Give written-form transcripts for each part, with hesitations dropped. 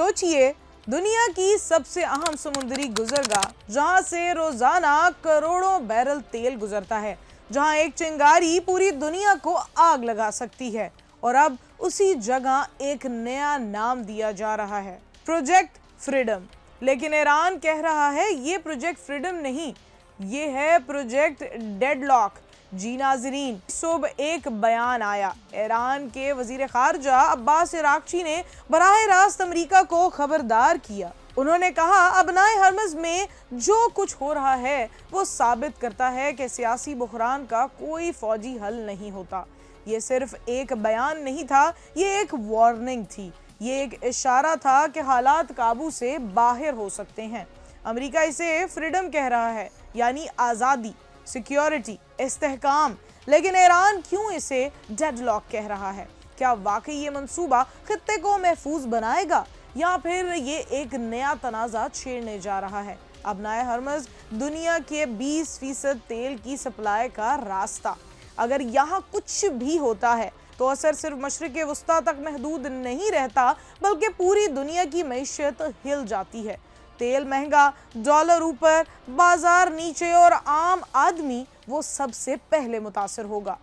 सोचिए, दुनिया की सबसे अहम समुद्री गुजरगाह, जहां से रोजाना करोड़ों बैरल तेल गुजरता है, जहां एक चिंगारी पूरी दुनिया को आग लगा सकती है, और अब उसी जगह एक नया नाम दिया जा रहा है, प्रोजेक्ट फ्रीडम। लेकिन ईरान कह रहा है ये प्रोजेक्ट फ्रीडम नहीं, ये है प्रोजेक्ट डेडलॉक। जी नाज़रीन, सुबह एक बयान आया। ईरान के वजीर खारजा अब्बास अरागची ने बराह रास्त अमेरिका को खबरदार किया। उन्होंने कहा, अबनाए हरमज़ में जो कुछ हो रहा है वो साबित करता है कि सियासी बुहरान का कोई फौजी हल नहीं होता। ये सिर्फ एक बयान नहीं था, ये एक वार्निंग थी, ये एक इशारा था कि हालात काबू से बाहर हो सकते हैं। अमेरिका इसे फ्रीडम कह रहा है, यानी आज़ादी, सिक्योरिटी, इस्तेहकाम। लेकिन ईरान क्यों इसे डेडलॉक कह रहा है? क्या वाकई ये मंसूबा खित्ते को महफूज बनाएगा, या फिर ये एक नया तनाज़ा छेड़ने जा रहा है? अबनाए हरमज़ दुनिया के 20% तेल की सप्लाई का रास्ता। अगर यहाँ कुछ भी होता है तो असर सिर्फ मशरिक़ वस्ता तक महदूद नहीं रहता, बल्कि पूरी दुनिया की मईशत हिल जाती है। तेल महंगा, डॉलर ऊपर, बाजार नीचे, और आम आदमी वो सबसे पहले मुतासर होगा।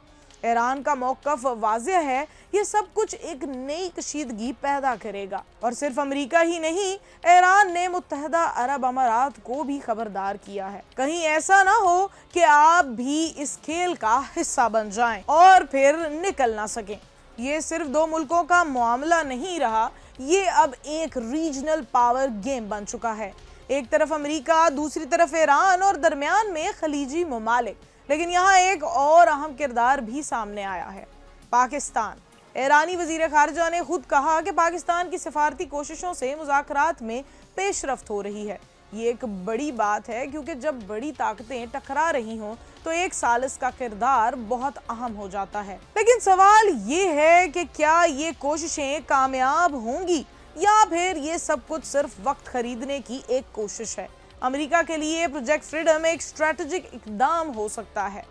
ईरान का मौक़िफ़ वाज़ेह है, ये सब कुछ एक नई कशीदगी पैदा करेगा। और सिर्फ अमेरिका ही नहीं, ईरान ने मुत्तहदा अरब अमारात को भी खबरदार किया है। कहीं ऐसा ना हो कि आप भी इस खेल का हिस्सा बन जाएं और फिर निकल ना सकें। ये सिर्फ दो मुल्कों का मामला नहीं रहा, ये अब एक रीजनल पावर गेम बन चुका है। एक तरफ अमेरिका, दूसरी तरफ ईरान, और दरमियान में खलीजी ममालिक। लेकिन यहाँ एक और अहम किरदार भी सामने आया है, पाकिस्तान। ईरानी वजीर खारजा ने खुद कहा कि पाकिस्तान की सिफारती कोशिशों से मुज़ाकरात में पेशरफ्त हो रही है। ये एक बड़ी बात है, क्योंकि जब बड़ी ताकतें टकरा रही हों तो एक सालिस का किरदार बहुत अहम हो जाता है। लेकिन सवाल ये है कि क्या ये कोशिशें कामयाब होंगी, या फिर ये सब कुछ सिर्फ वक्त खरीदने की एक कोशिश है? अमेरिका के लिए प्रोजेक्ट फ्रीडम एक स्ट्रेटेजिक इक़दाम हो सकता है,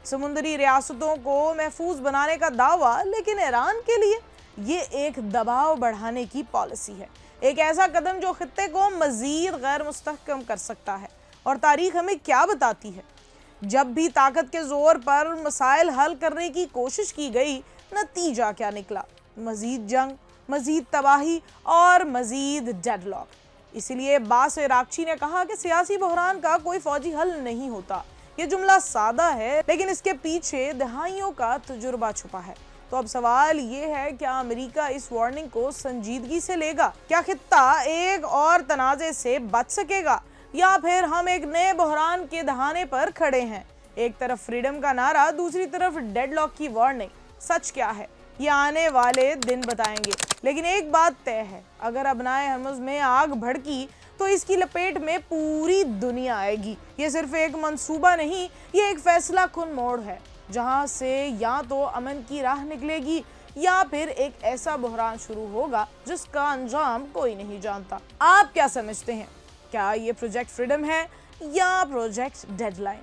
समुद्री रियासतों को महफूज बनाने का दावा। लेकिन ईरान के लिए ये एक दबाव बढ़ाने की पॉलिसी है, एक ऐसा कदम जो खित्ते को मजीद गैर मुस्तहकम कर सकता है। और तारीख हमें क्या बताती है? जब भी ताकत के जोर पर मसाइल हल करने की कोशिश की गई, नतीजा क्या निकला? मजीद जंग, मजीद तबाही, और मजीद डेडलॉक। इसीलिए अब्बास अरागची ने कहा कि सियासी बहरान का कोई फौजी हल नहीं होता। ये जुमला सादा है, लेकिन इसके पीछे दहाइयों का तजुर्बा छुपा है। तो अब सवाल ये है, क्या अमेरिका इस वार्निंग को संजीदगी से लेगा? क्या खित्ता एक और तनाज़े से बच सकेगा, या फिर हम एक नए बहरान के दहाने पर खड़े हैं? एक तरफ फ्रीडम का नारा, दूसरी तरफ डेडलॉक की वार्निंग। सच क्या है, ये आने वाले दिन बताएंगे। लेकिन एक बात तय है, अगर अबनाए हरमज़ में आग भड़की तो इसकी लपेट में पूरी दुनिया आएगी। ये सिर्फ एक मंसूबा नहीं, ये एक फैसला कुन मोड़ है, जहां से या तो अमन की राह निकलेगी, या फिर एक ऐसा बहरान शुरू होगा जिसका अंजाम कोई नहीं जानता। आप क्या समझते हैं? क्या ये प्रोजेक्ट फ्रीडम है, या प्रोजेक्ट डेडलाइन?